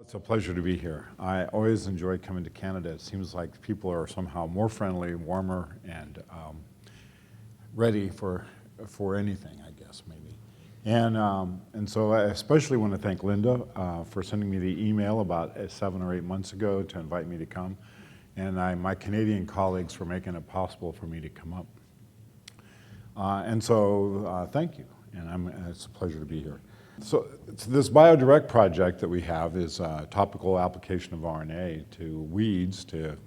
It's a pleasure to be here. I always enjoy coming to Canada. It seems like people are somehow more friendly, warmer, and ready for anything, I guess, maybe. And so I especially want to thank Linda for sending me the email about 7 or 8 months ago to invite me to come, and my Canadian colleagues for making it possible for me to come up. Thank you, and it's a pleasure to be here. So this BioDirect project that we have is a topical application of RNA to weeds to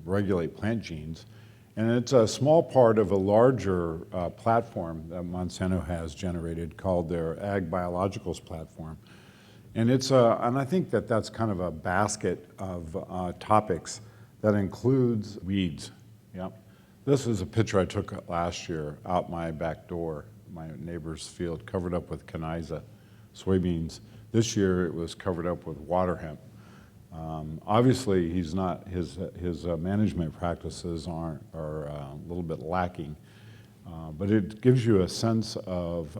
regulate plant genes. And it's a small part of a larger platform that Monsanto has generated called their Ag Biologicals platform. And and I think that that's kind of a basket of topics that includes weeds. Yep. This is a picture I took last year out my back door, my neighbor's field, covered up with caniza soybeans. This year it was covered up with water hemp. Obviously, his management practices are a little bit lacking, but it gives you a sense of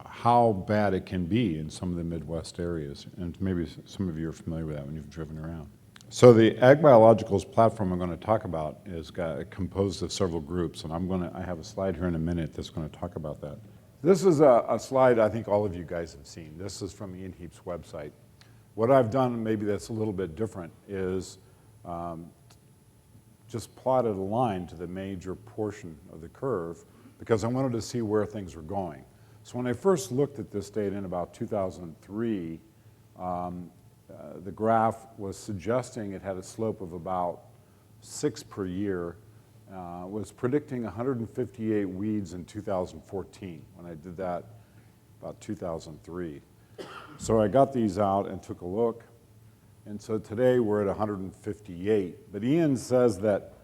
how bad it can be in some of the Midwest areas, and maybe some of you are familiar with that when you've driven around. So the Ag Biologicals platform I'm going to talk about is composed of several groups, and I have a slide here in a minute that's going to talk about that. This is a slide I think all of you guys have seen. This is from Ian Heap's website. What I've done, maybe that's a little bit different, is just plotted a line to the major portion of the curve because I wanted to see where things were going. So when I first looked at this data in about 2003, the graph was suggesting it had a slope of about 6 per year, was predicting 158 weeds in 2014 when I did that about 2003. So I got these out and took a look, and so today we're at 158. But Ian says that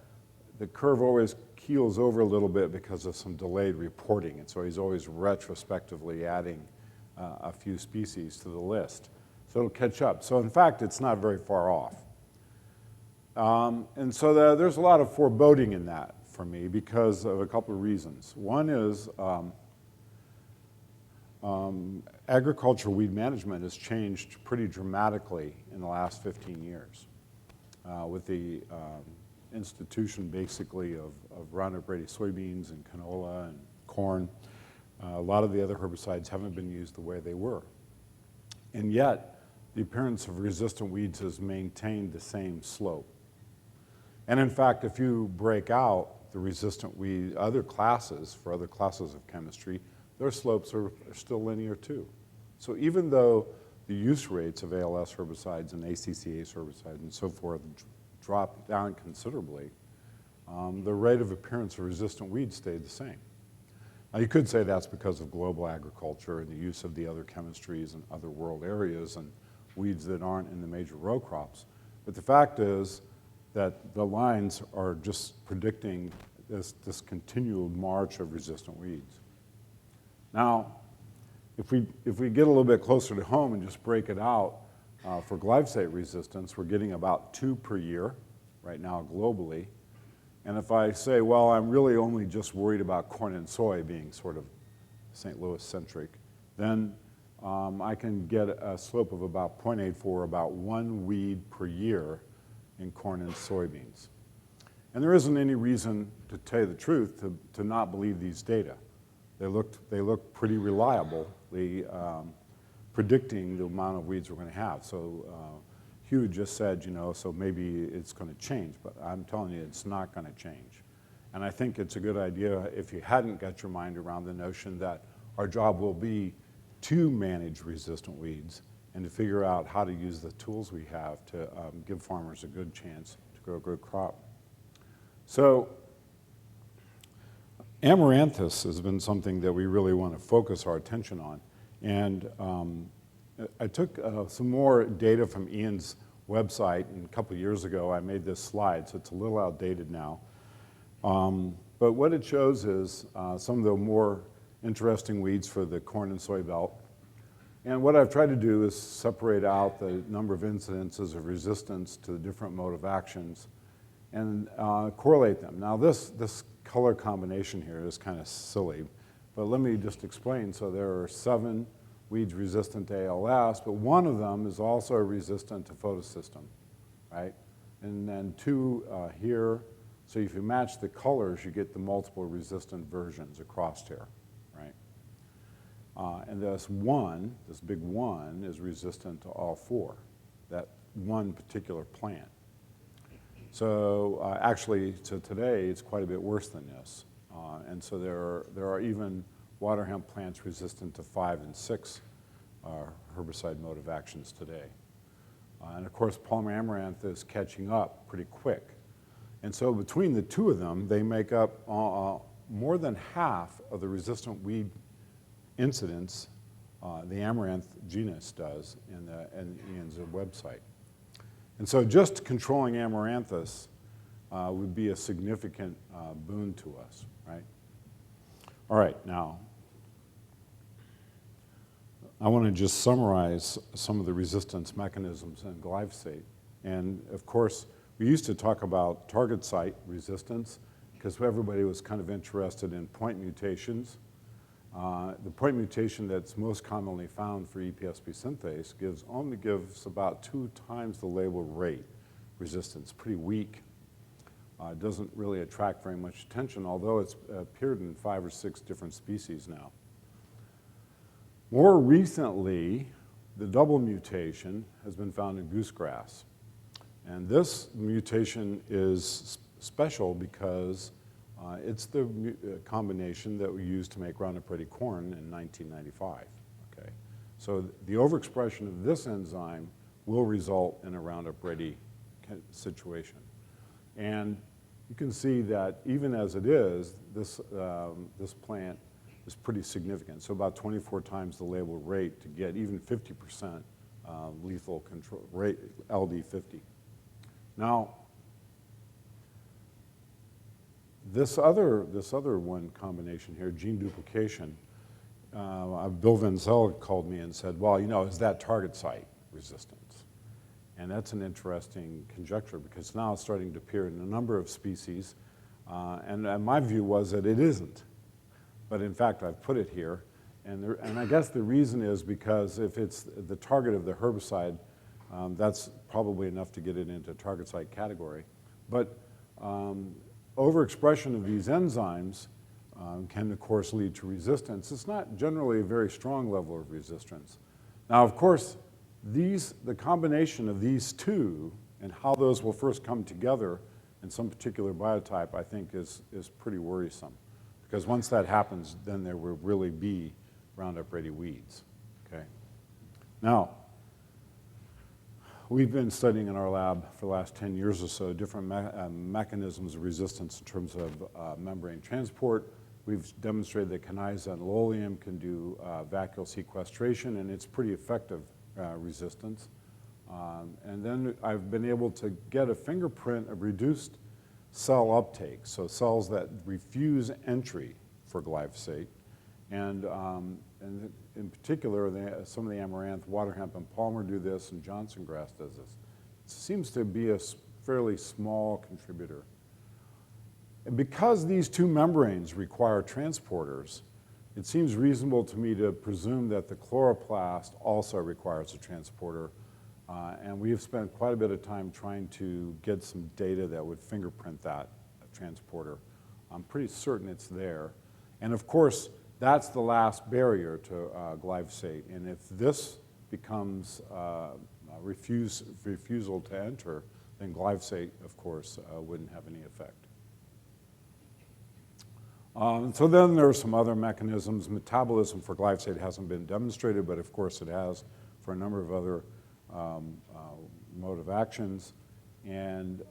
the curve always keels over a little bit because of some delayed reporting, and so he's always retrospectively adding a few species to the list. So it'll catch up. So in fact, it's not very far off. And so there's a lot of foreboding in that for me because of a couple of reasons. One is agricultural weed management has changed pretty dramatically in the last 15 years with the institution basically of Roundup Ready soybeans and canola and corn. A lot of the other herbicides haven't been used the way they were. And yet, the appearance of resistant weeds has maintained the same slope. And in fact, if you break out the resistant weed, other classes of chemistry, their slopes are still linear too. So even though the use rates of ALS herbicides and ACCase herbicides and so forth dropped down considerably, the rate of appearance of resistant weeds stayed the same. Now you could say that's because of global agriculture and the use of the other chemistries in other world areas and weeds that aren't in the major row crops. But the fact is that the lines are just predicting this continual march of resistant weeds. Now, if we get a little bit closer to home and just break it out, for glyphosate resistance, we're getting about 2 per year right now globally. And if I say, well, I'm really only just worried about corn and soy being sort of St. Louis-centric, then I can get a slope of about 0.84, about 1 weed per year in corn and soybeans. And there isn't any reason, to tell you the truth, to not believe these data. They look pretty reliably predicting the amount of weeds we're going to have. So Hugh just said, so maybe it's going to change, but I'm telling you it's not going to change. And I think it's a good idea if you hadn't got your mind around the notion that our job will be to manage resistant weeds and to figure out how to use the tools we have to give farmers a good chance to grow a good crop. So amaranthus has been something that we really want to focus our attention on. And I took some more data from Ian's website, and a couple of years ago I made this slide, so it's a little outdated now. But what it shows is some of the more interesting weeds for the corn and soy belt. And what I've tried to do is separate out the number of incidences of resistance to the different mode of actions and correlate them. Now this color combination here is kind of silly, but let me just explain. So there are 7 weeds resistant to ALS, but one of them is also resistant to photosystem, right? And then two here. So if you match the colors, you get the multiple resistant versions across here, right? And this big one, is resistant to all four, that one particular plant. So actually, to today, it's quite a bit worse than this. And so there are even water hemp plants resistant to 5 and 6 herbicide mode of actions today. And of course, Palmer amaranth is catching up pretty quick. And so between the two of them, they make up more than half of the resistant weed incidents the amaranth genus does in Ian's website. And so just controlling amaranthus would be a significant boon to us, right? All right, now, I want to just summarize some of the resistance mechanisms in glyphosate. And of course, we used to talk about target site resistance because everybody was kind of interested in point mutations. The point mutation that's most commonly found for EPSP synthase only gives about 2 times the labeled rate resistance, pretty weak. It doesn't really attract very much attention, although it's appeared in 5 or 6 different species now. More recently, the double mutation has been found in goosegrass. And this mutation is special because it's the combination that we used to make Roundup Ready corn in 1995. Okay? So the overexpression of this enzyme will result in a Roundup Ready situation. And you can see that even as it is, this plant is pretty significant. So about 24 times the labeled rate to get even 50% lethal control rate, LD50. Now, this other one combination here, gene duplication, Bill Venzel called me and said, well, you know, is that target site resistance? And that's an interesting conjecture because now it's starting to appear in a number of species. And my view was that it isn't. But in fact, I've put it here. And I guess the reason is because if it's the target of the herbicide, that's probably enough to get it into target site category. But overexpression of these enzymes can, of course, lead to resistance. It's not generally a very strong level of resistance. Now, of course, the combination of these two and how those will first come together in some particular biotype, I think, is pretty worrisome. Because once that happens, then there will really be Roundup Ready weeds. Okay. Now, we've been studying in our lab for the last 10 years or so different mechanisms of resistance in terms of membrane transport. We've demonstrated that Caniza and Lolium can do vacuole sequestration, and it's pretty effective resistance. And then I've been able to get a fingerprint of reduced cell uptake, so cells that refuse entry for glyphosate. And in particular, some of the amaranth, water hemp, and palmer do this, and Johnson grass does this. It seems to be a fairly small contributor. And because these two membranes require transporters, it seems reasonable to me to presume that the chloroplast also requires a transporter. And we have spent quite a bit of time trying to get some data that would fingerprint that transporter. I'm pretty certain it's there. And of course, that's the last barrier to glyphosate. And if this becomes refusal to enter, then glyphosate, of course, wouldn't have any effect. So then there are some other mechanisms. Metabolism for glyphosate hasn't been demonstrated, but of course it has for a number of other mode of actions. And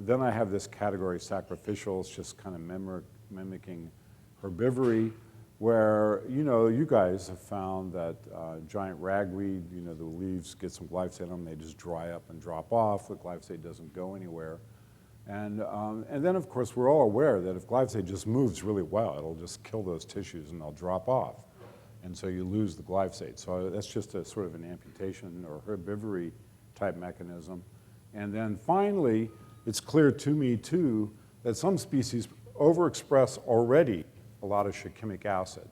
then I have this category, sacrificials, just kind of mimicking herbivory, where, you know, you guys have found that giant ragweed, you know, the leaves get some glyphosate on them, they just dry up and drop off. The glyphosate doesn't go anywhere. And then, of course, we're all aware that if glyphosate just moves really well, it'll just kill those tissues and they'll drop off. And so you lose the glyphosate. So that's just a sort of an amputation or herbivory type mechanism. And then finally, it's clear to me, too, that some species overexpress already a lot of shikimic acid.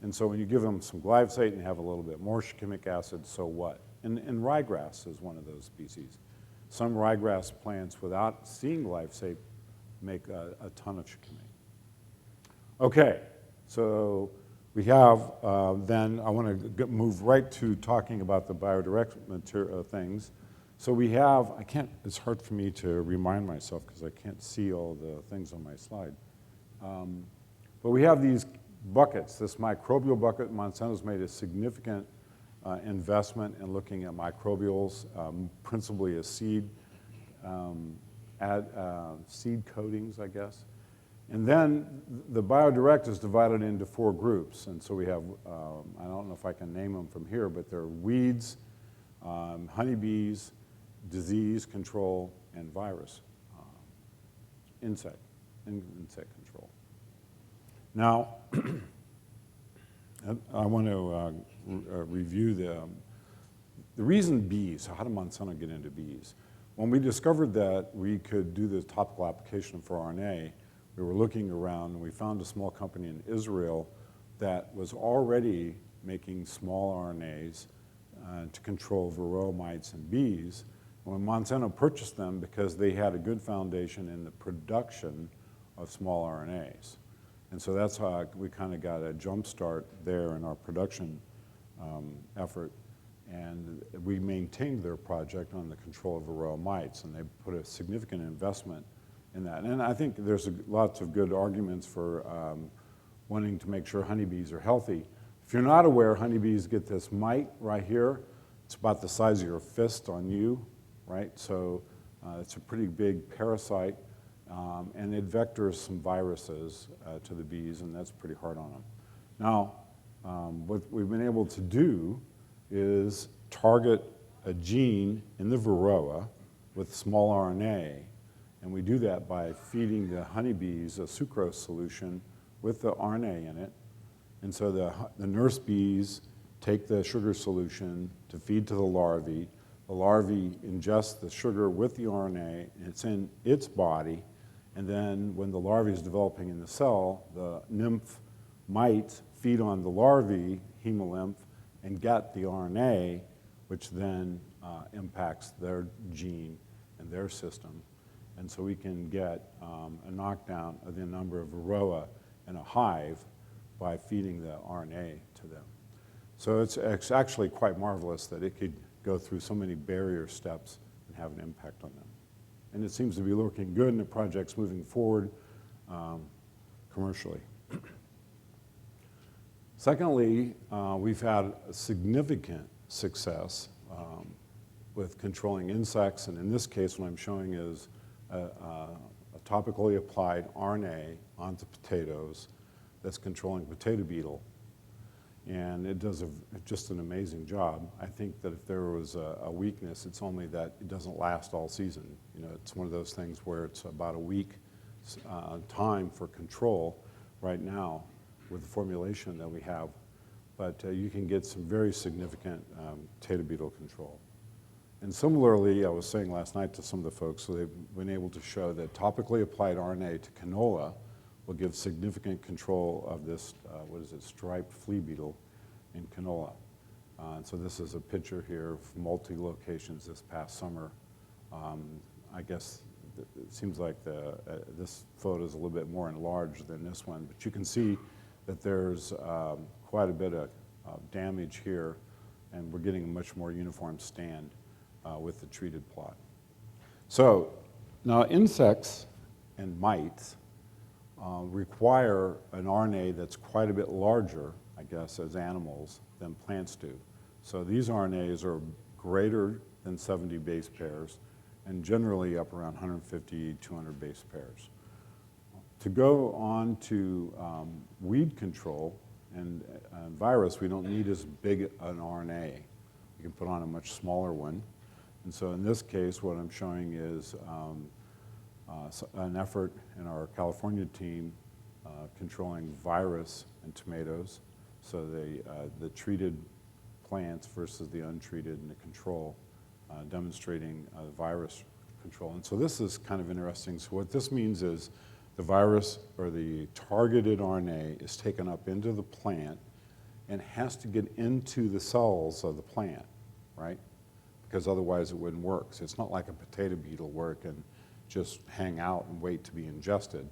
And so when you give them some glyphosate and you have a little bit more shikimic acid, so what? And ryegrass is one of those species. Some ryegrass plants, without seeing glyphosate, make a ton of shikimic. Okay, so we have, then I want to move right to talking about the BioDirect material things. So we have, it's hard for me to remind myself because I can't see all the things on my slide. But we have these buckets, this microbial bucket. Monsanto's made a significant investment in looking at microbials, principally as seed, seed coatings, I guess. And then the BioDirect is divided into 4 groups. And so we have, I don't know if I can name them from here, but they're weeds, honeybees, disease control, and virus, insect control. Now, I want to review the reason bees. How did Monsanto get into bees? When we discovered that we could do this topical application for RNA, we were looking around and we found a small company in Israel that was already making small RNAs to control varroa mites and bees. And when Monsanto purchased them, because they had a good foundation in the production of small RNAs. And so that's how we kind of got a jump start there in our production effort. And we maintained their project on the control of varroa mites, and they put a significant investment in that. And I think there's lots of good arguments for wanting to make sure honeybees are healthy. If you're not aware, honeybees get this mite right here. It's about the size of your fist on you, right? So it's a pretty big parasite, and it vectors some viruses to the bees, and that's pretty hard on them. Now, what we've been able to do is target a gene in the varroa with small RNA, and we do that by feeding the honeybees a sucrose solution with the RNA in it. And so the nurse bees take the sugar solution to feed to the larvae. The larvae ingest the sugar with the RNA, and it's in its body. And then when the larvae is developing in the cell, the nymph might feed on the larvae, hemolymph, and get the RNA, which then impacts their gene and their system. And so we can get a knockdown of the number of varroa in a hive by feeding the RNA to them. So it's actually quite marvelous that it could go through so many barrier steps and have an impact on them. And it seems to be looking good, and the project's moving forward commercially. Secondly, we've had a significant success with controlling insects, and in this case what I'm showing is a topically applied RNA onto potatoes that's controlling potato beetle. And it does just an amazing job. I think that if there was a weakness, it's only that it doesn't last all season. You know, it's one of those things where it's about a week time for control right now with the formulation that we have. But you can get some very significant potato beetle control. And similarly, I was saying last night to some of the folks, so they've been able to show that topically applied RNA to canola will give significant control of this, striped flea beetle in canola. And so this is a picture here of multi-locations this past summer. I guess it seems like this photo is a little bit more enlarged than this one, but you can see that there's quite a bit of damage here, and we're getting a much more uniform stand with the treated plot. So now insects and mites require an RNA that's quite a bit larger, I guess, as animals than plants do. So these RNAs are greater than 70 base pairs and generally up around 150, 200 base pairs. To go on to weed control and virus, we don't need as big an RNA. We can put on a much smaller one. And so in this case, what I'm showing is an effort in our California team controlling virus in tomatoes. So the treated plants versus the untreated and the control, demonstrating virus control. And so this is kind of interesting. So what this means is the virus or the targeted RNA is taken up into the plant and has to get into the cells of the plant, right? Because otherwise it wouldn't work. So it's not like a potato beetle where it can just hang out and wait to be ingested.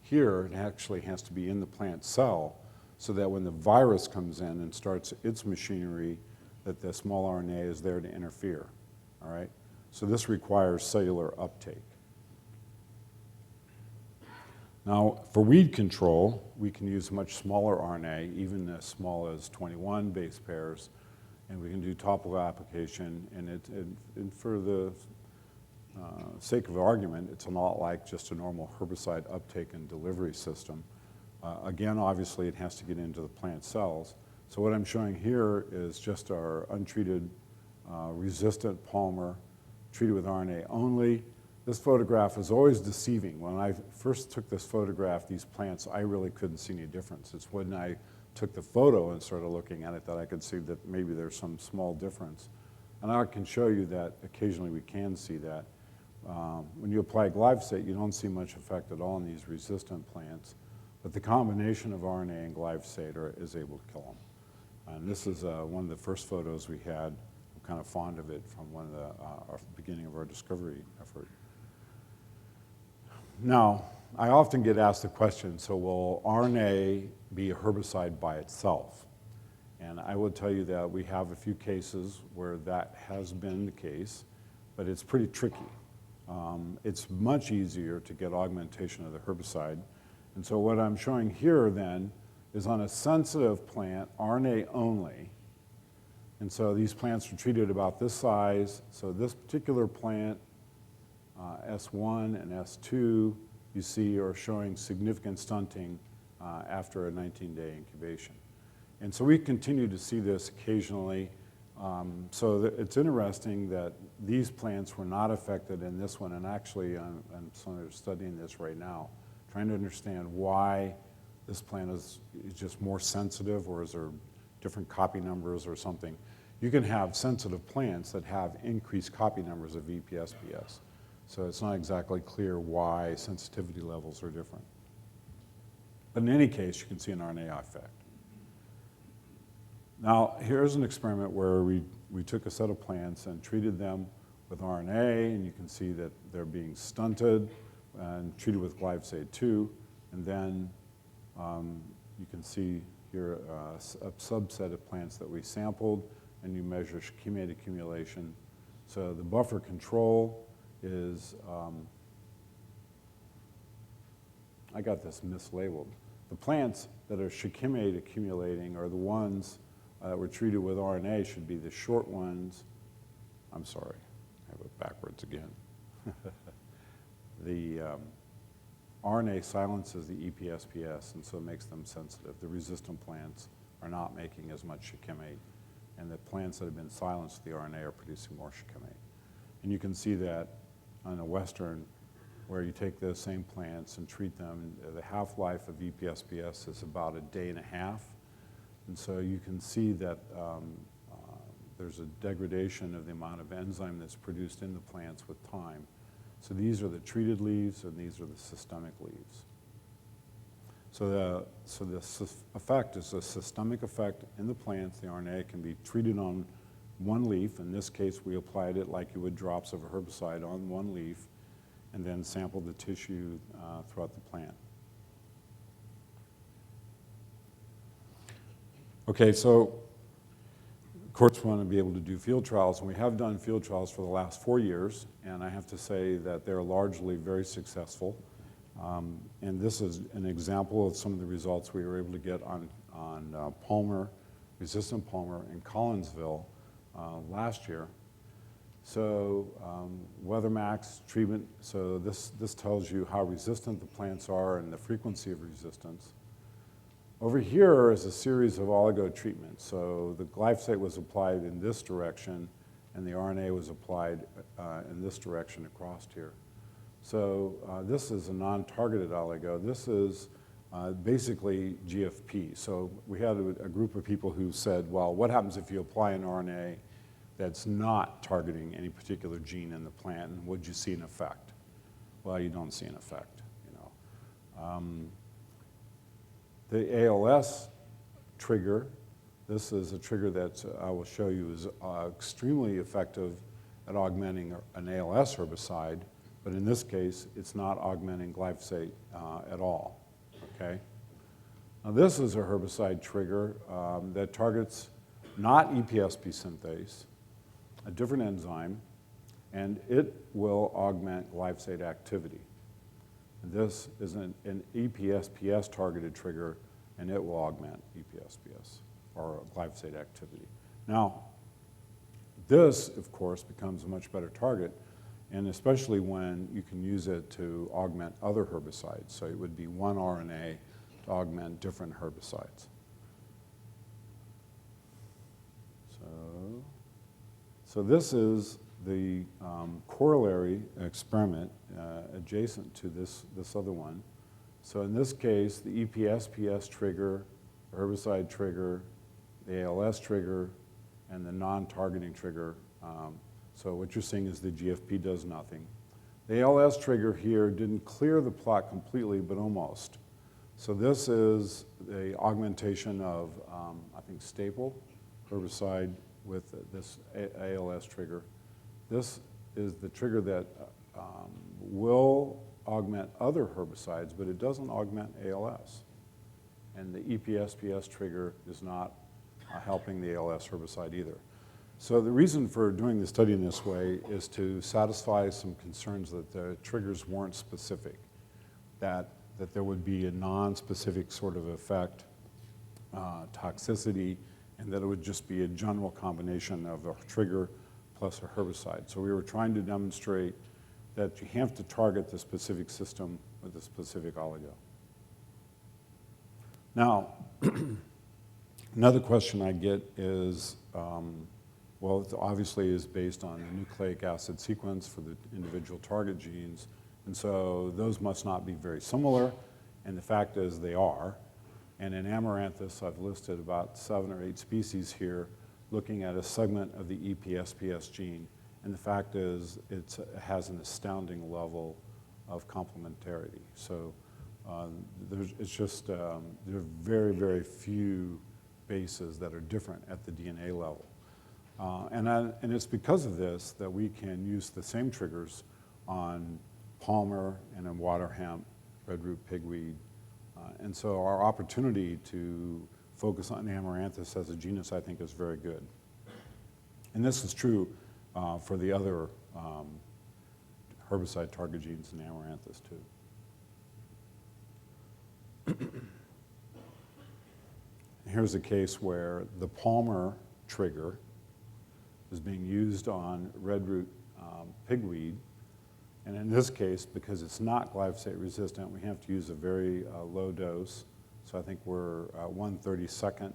Here, it actually has to be in the plant cell so that when the virus comes in and starts its machinery, that the small RNA is there to interfere, all right? So this requires cellular uptake. Now, for weed control, we can use much smaller RNA, even as small as 21 base pairs, and we can do topical application, and for the sake of argument, it's a lot like just a normal herbicide uptake and delivery system. Again, obviously, it has to get into the plant cells. So what I'm showing here is just our untreated resistant Palmer treated with RNA only. This photograph is always deceiving. When I first took this photograph, these plants, I really couldn't see any difference. It's when I took the photo and started looking at it that I could see that maybe there's some small difference. And I can show you that occasionally we can see that. When you apply glyphosate, you don't see much effect at all in these resistant plants, but the combination of RNA and glyphosate is able to kill them. And this is one of the first photos we had. I'm kind of fond of it from one of the beginning of our discovery effort. Now, I often get asked the question, so will RNA be a herbicide by itself? And I will tell you that we have a few cases where that has been the case, but it's pretty tricky. It's much easier to get augmentation of the herbicide. And so what I'm showing here then is on a sensitive plant, RNA only. And so these plants are treated about this size. So this particular plant, S1 and S2, you see are showing significant stunting after a 19-day incubation. And so we continue to see this occasionally. It's interesting that these plants were not affected in this one, and actually I'm studying this right now, trying to understand why this plant is just more sensitive, or is there different copy numbers or something. You can have sensitive plants that have increased copy numbers of VPSPS. So it's not exactly clear why sensitivity levels are different. But in any case, you can see an RNA effect. Now, here's an experiment where we took a set of plants and treated them with RNA, and you can see that they're being stunted and treated with glyphosate 2. And then you can see here a subset of plants that we sampled, and you measure shikimate accumulation. So the buffer control is, I got this mislabeled. The plants that are shikimate accumulating are the ones that were treated with RNA should be the short ones. I'm sorry, I have it backwards again. The RNA silences the EPSPS, and so it makes them sensitive. The resistant plants are not making as much shikimate, and the plants that have been silenced with the RNA are producing more shikimate. And you can see that on a Western, where you take those same plants and treat them, the half-life of EPSPS is about a day and a half. And so you can see that there's a degradation of the amount of enzyme that's produced in the plants with time. So these are the treated leaves, and these are the systemic leaves. So the effect is a systemic effect in the plants. The RNA can be treated on one leaf. In this case, we applied it like you would drops of a herbicide on one leaf, and then sampled the tissue throughout the plant. Okay, so of course we want to be able to do field trials, and we have done field trials for the last 4 years, and I have to say that they're largely very successful. And this is an example of some of the results we were able to get on Palmer, resistant Palmer in Collinsville last year. So WeatherMax treatment, so this tells you how resistant the plants are and the frequency of resistance. Over here is a series of oligo treatments. So the glyphosate was applied in this direction, and the RNA was applied in this direction across here. So this is a non-targeted oligo. This is basically GFP. So we had a group of people who said, well, what happens if you apply an RNA that's not targeting any particular gene in the plant, and would you see an effect? Well, you don't see an effect, you know. The ALS trigger This is a trigger that I will show you is extremely effective at augmenting an ALS herbicide, but in this case, it's not augmenting glyphosate at all, okay? Now this is a herbicide trigger that targets not EPSP synthase, a different enzyme, and it will augment glyphosate activity. And this is an EPSPS targeted trigger, and it will augment EPSPS or glyphosate activity. Now, this, of course, becomes a much better target, and especially when you can use it to augment other herbicides. So it would be one RNA to augment different herbicides. So this is the corollary experiment adjacent to this other one. So in this case, the EPSPS trigger, herbicide trigger, the ALS trigger, and the non-targeting trigger. So what you're seeing is the GFP does nothing. The ALS trigger here didn't clear the plot completely, but almost. So this is the augmentation of, I think, staple herbicide with this ALS trigger. This is the trigger that will augment other herbicides, but it doesn't augment ALS. And the EPSPS trigger is not helping the ALS herbicide either. So the reason for doing the study in this way is to satisfy some concerns that the triggers weren't specific, that there would be a non-specific sort of effect, toxicity, and that it would just be a general combination of a trigger plus a herbicide. So we were trying to demonstrate that you have to target the specific system with a specific oligo. Now, another question I get is, well, it obviously is based on the nucleic acid sequence for the individual target genes, and so those must not be very similar, and the fact is they are. And in Amaranthus, I've listed about 7 or 8 species here looking at a segment of the EPSPS gene, and the fact is it has an astounding level of complementarity. So it's just, there are very, very few bases that are different at the DNA level. And it's because of this that we can use the same triggers on palmer and in water hemp, red root pigweed. And so our opportunity to focus on Amaranthus as a genus, I think, is very good. And this is true for the other herbicide target genes in Amaranthus, too. Here's a case where the palmer trigger is being used on red root pigweed. And in this case, because it's not glyphosate resistant, we have to use a very low dose. So I think we're 1/32nd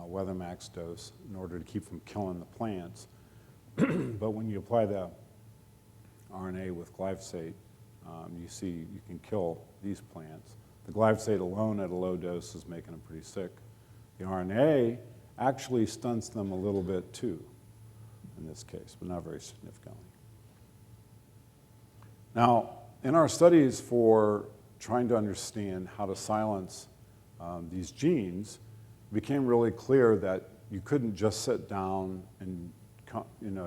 weather max dose in order to keep from killing the plants. But when you apply the RNA with glyphosate, you see you can kill these plants. The glyphosate alone at a low dose is making them pretty sick. The RNA actually stunts them a little bit too, in this case, but not very significantly. Now, in our studies for trying to understand how to silence these genes, it became really clear that you couldn't just sit down and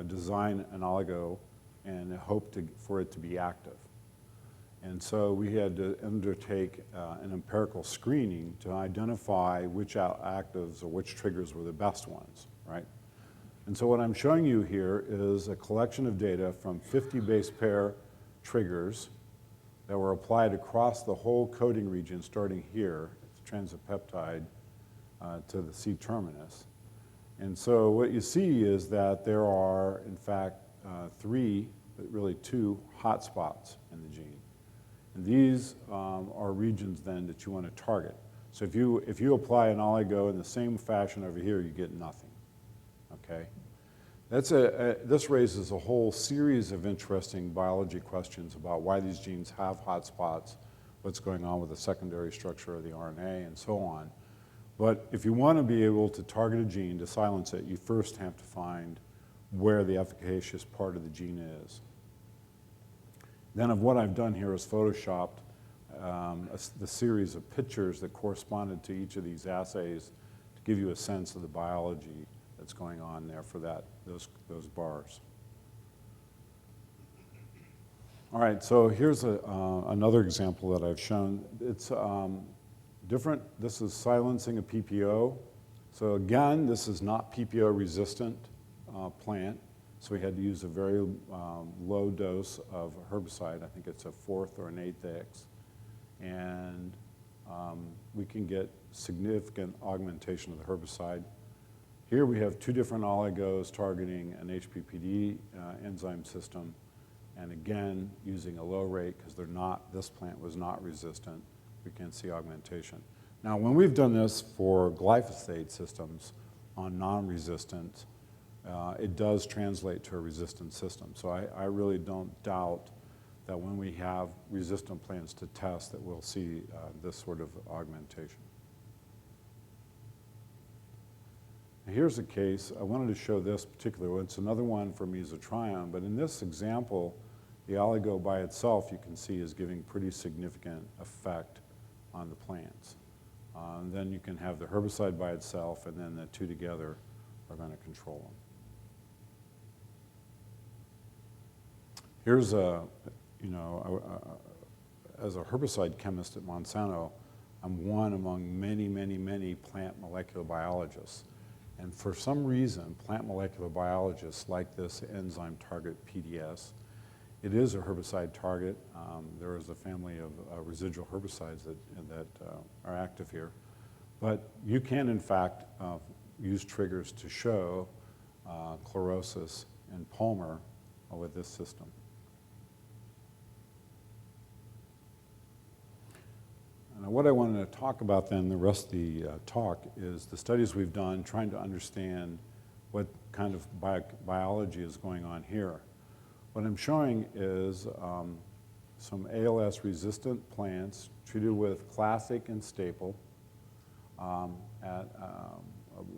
design an oligo and hope for it to be active. And so we had to undertake an empirical screening to identify which actives or which triggers were the best ones, right? And so what I'm showing you here is a collection of data from 50 base pair triggers that were applied across the whole coding region, starting here at the transipeptide to the C terminus. And so what you see is that there are, in fact, 3, but really 2 hotspots in the gene. And these are regions then that you want to target. So if you apply an oligo in the same fashion over here, you get nothing, okay? This raises a whole series of interesting biology questions about why these genes have hotspots, what's going on with the secondary structure of the RNA, and so on. But if you want to be able to target a gene to silence it, you first have to find where the efficacious part of the gene is. Then of what I've done here is photoshopped the series of pictures that corresponded to each of these assays to give you a sense of the biology that's going on there for those bars. All right, so here's another example that I've shown. It's different. This is silencing a PPO. So again, this is not PPO resistant plant. So we had to use a very low dose of herbicide. I think it's a 4th or an 8th X. And we can get significant augmentation of the herbicide. Here we have 2 different oligos targeting an HPPD enzyme system. And again, using a low rate, because this plant was not resistant, we can see augmentation. Now, when we've done this for glyphosate systems on non-resistant, it does translate to a resistant system. So I really don't doubt that when we have resistant plants to test that we'll see this sort of augmentation. Here's a case. I wanted to show this particular one. It's another one for mesotrione, but in this example, the oligo by itself, you can see, is giving pretty significant effect on the plants. And then you can have the herbicide by itself, and then the 2 together are going to control them. Here's as a herbicide chemist at Monsanto, I'm one among many, many, many plant molecular biologists. And for some reason, plant molecular biologists like this enzyme target PDS. It is a herbicide target. There is a family of residual herbicides that are active here. But you can, in fact, use triggers to show chlorosis and Palmer with this system. And what I wanted to talk about then, the rest of the talk, is the studies we've done trying to understand what kind of biology is going on here. What I'm showing is some ALS-resistant plants treated with classic and staple at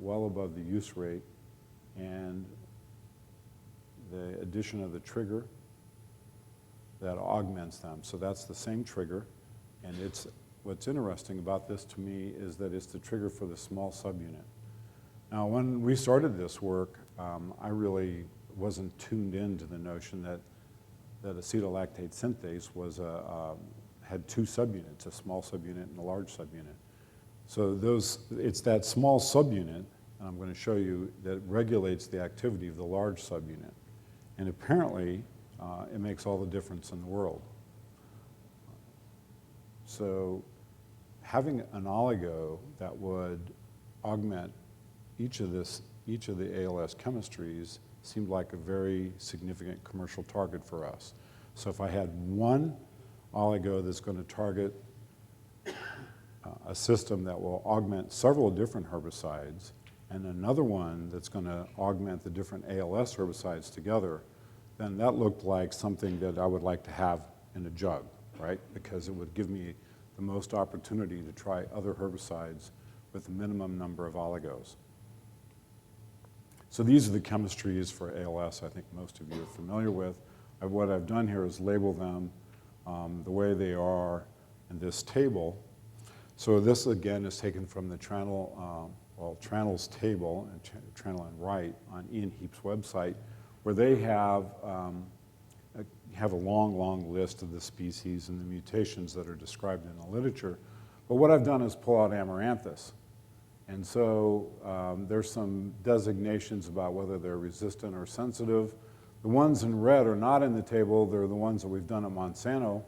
well above the use rate, and the addition of the trigger that augments them. So that's the same trigger, and what's interesting about this to me is that it's the trigger for the small subunit. Now, when we started this work, I really wasn't tuned into the notion that acetolactate synthase had 2 subunits, a small subunit and a large subunit. So it's that small subunit, and I'm going to show you, that regulates the activity of the large subunit. And apparently, it makes all the difference in the world. So having an oligo that would augment each of the ALS chemistries seemed like a very significant commercial target for us. So if I had one oligo that's going to target a system that will augment several different herbicides, and another one that's going to augment the different ALS herbicides together, then that looked like something that I would like to have in a jug, right? Because it would give me the most opportunity to try other herbicides with a minimum number of oligos. So these are the chemistries for ALS I think most of you are familiar with. What I've done here is label them the way they are in this table. So this, again, is taken from the Tranel's table, and Tranel and Wright on Ian Heap's website, where they have a long, long list of the species and the mutations that are described in the literature. But what I've done is pull out Amaranthus. And so there's some designations about whether they're resistant or sensitive. The ones in red are not in the table. They're the ones that we've done at Monsanto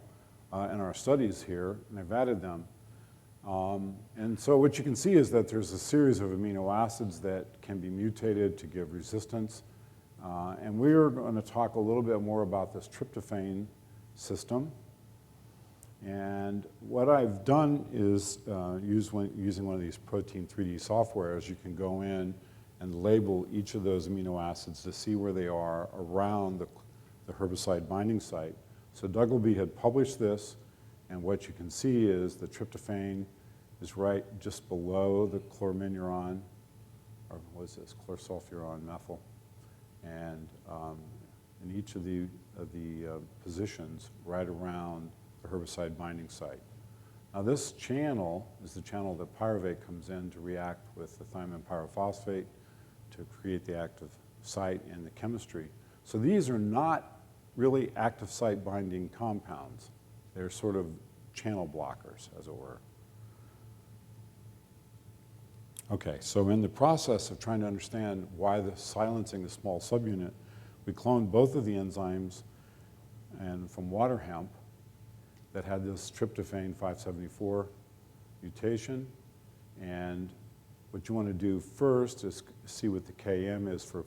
in our studies here, and I've added them. And so what you can see is that there's a series of amino acids that can be mutated to give resistance. And we're going to talk a little bit more about this tryptophan system. And what I've done is using one of these protein 3D softwares, you can go in and label each of those amino acids to see where they are around the herbicide binding site. So Duggleby had published this, and what you can see is the tryptophan is right just below the chlorminuron, or what is this, chlorsulfuron methyl, and in each of the positions right around the herbicide binding site. Now this channel is the channel that pyruvate comes in to react with the thiamine pyrophosphate to create the active site and the chemistry. So these are not really active site binding compounds. They're sort of channel blockers, as it were. Okay, so in the process of trying to understand why the silencing the small subunit, we cloned both of the enzymes and from water hemp that had this tryptophan 574 mutation. And what you want to do first is see what the Km is for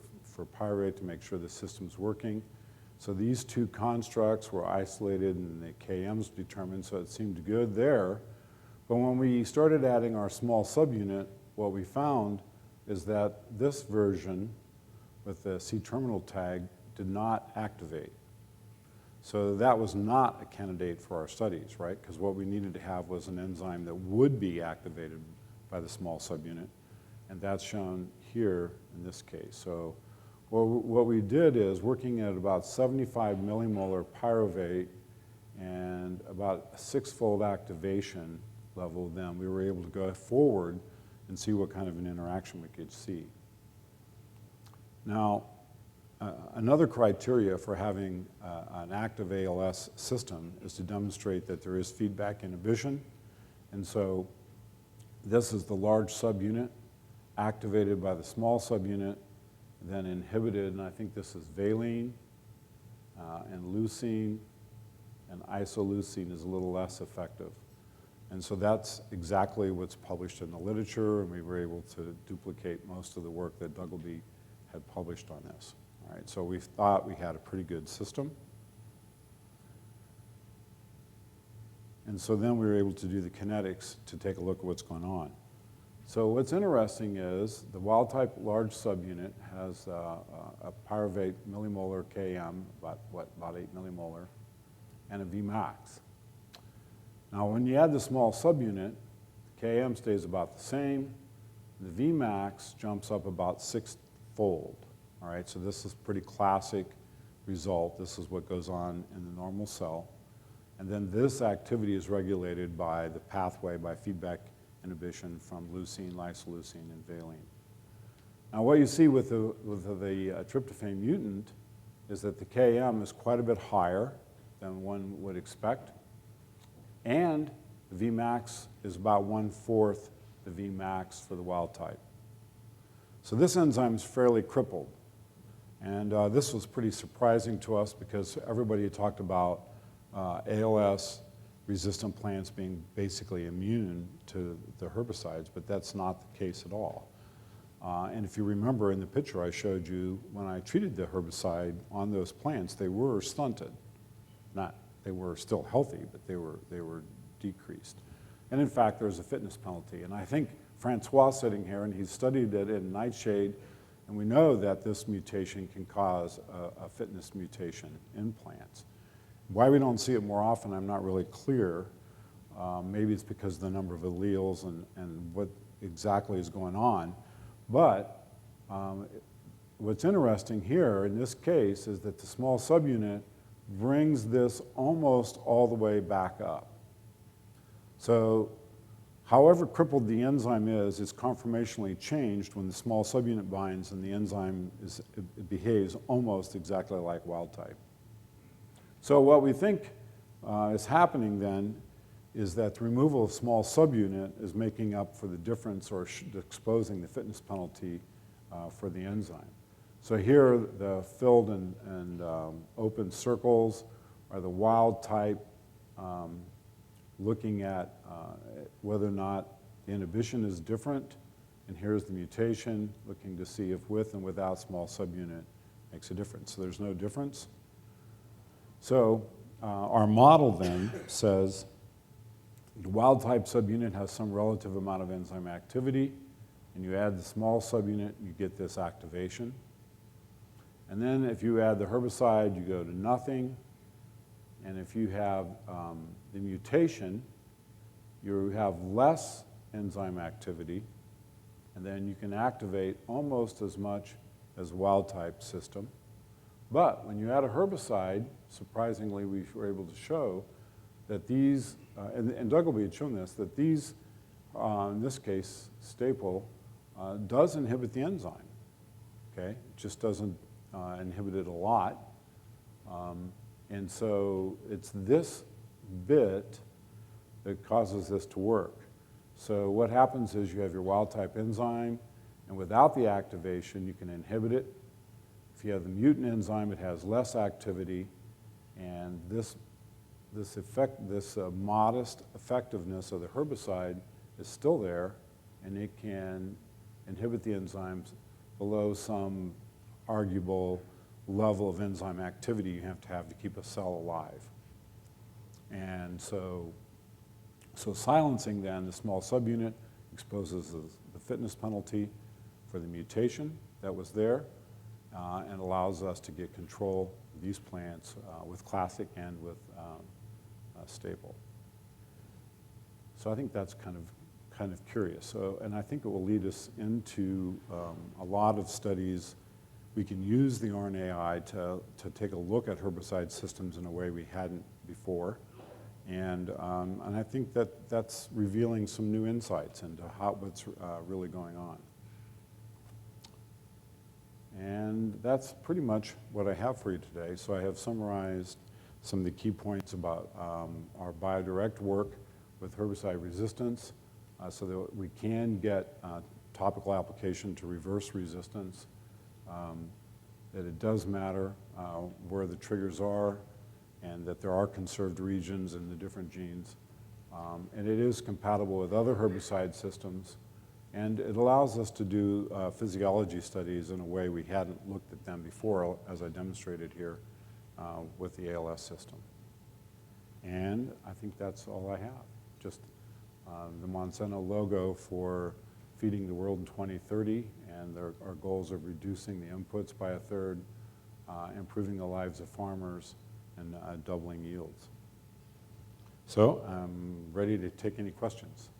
pyruvate to make sure the system's working. So these two constructs were isolated and the Km's determined, so it seemed good there. But when we started adding our small subunit, what we found is that this version with the C-terminal tag did not activate. So that was not a candidate for our studies, right? Because what we needed to have was an enzyme that would be activated by the small subunit, and that's shown here in this case. So what we did is, working at about 75 millimolar pyruvate and about a 6-fold activation level, then we were able to go forward and see what kind of an interaction we could see. Now, another criteria for having an active ALS system is to demonstrate that there is feedback inhibition. And so this is the large subunit activated by the small subunit, then inhibited, and I think this is valine and leucine, and isoleucine is a little less effective. And so that's exactly what's published in the literature, and we were able to duplicate most of the work that Duggleby had published on this. All right, so we thought we had a pretty good system. And so then we were able to do the kinetics to take a look at what's going on. So what's interesting is the wild-type large subunit has a pyruvate millimolar Km, about 8 millimolar, and a Vmax. Now, when you add the small subunit, the Km stays about the same. The Vmax jumps up about 6-fold. All right, so this is a pretty classic result. This is what goes on in the normal cell. And then this activity is regulated by the pathway, by feedback inhibition from leucine, isoleucine, and valine. Now, what you see with the tryptophan mutant is that the Km is quite a bit higher than one would expect, and the Vmax is about 1/4 the Vmax for the wild type. So this enzyme is fairly crippled. And this was pretty surprising to us because everybody talked about ALS-resistant plants being basically immune to the herbicides, but that's not the case at all. And if you remember in the picture I showed you, when I treated the herbicide on those plants, they were stunted. They were still healthy, but they were decreased. And in fact, there's a fitness penalty. And I think Francois sitting here, and he's studied it in nightshade, and we know that this mutation can cause a fitness mutation in plants. Why we don't see it more often, I'm not really clear. Maybe it's because of the number of alleles and what exactly is going on. But what's interesting here in this case is that the small subunit brings this almost all the way back up. So however crippled the enzyme is, it's conformationally changed when the small subunit binds, and the enzyme it behaves almost exactly like wild type. So what we think is happening then is that the removal of small subunit is making up for the difference or exposing the fitness penalty for the enzyme. So here the filled and open circles are the wild type, looking at whether or not the inhibition is different. And here's the mutation, looking to see if with and without small subunit makes a difference. So there's no difference. So our model then says the wild type subunit has some relative amount of enzyme activity, and you add the small subunit, you get this activation. And then if you add the herbicide, you go to nothing. And if you have the mutation, you have less enzyme activity, and then you can activate almost as much as wild type system. But when you add a herbicide, surprisingly we were able to show that these, and Duggleby had shown this, that these, in this case, staple, does inhibit the enzyme, okay? It just doesn't inhibit it a lot. And so it's this bit that causes this to work. So what happens is you have your wild type enzyme, and without the activation, you can inhibit it. If you have the mutant enzyme, it has less activity, and this modest effectiveness of the herbicide is still there, and it can inhibit the enzymes below some arguable level of enzyme activity you have to keep a cell alive. And so silencing then the small subunit exposes the fitness penalty for the mutation that was there, and allows us to get control of these plants with classic and with staple. So I think that's kind of curious. So, and I think it will lead us into a lot of studies. We can use the RNAi to take a look at herbicide systems in a way we hadn't before. And I think that's revealing some new insights into what's really going on. And that's pretty much what I have for you today. So I have summarized some of the key points about our BioDirect work with herbicide resistance, so that we can get topical application to reverse resistance, that it does matter where the triggers are, and that there are conserved regions in the different genes. And it is compatible with other herbicide systems, and it allows us to do physiology studies in a way we hadn't looked at them before, as I demonstrated here with the ALS system. And I think that's all I have. Just the Monsanto logo for feeding the world in 2030, and our goals of reducing the inputs by a third, improving the lives of farmers, and doubling yields. So I'm ready to take any questions.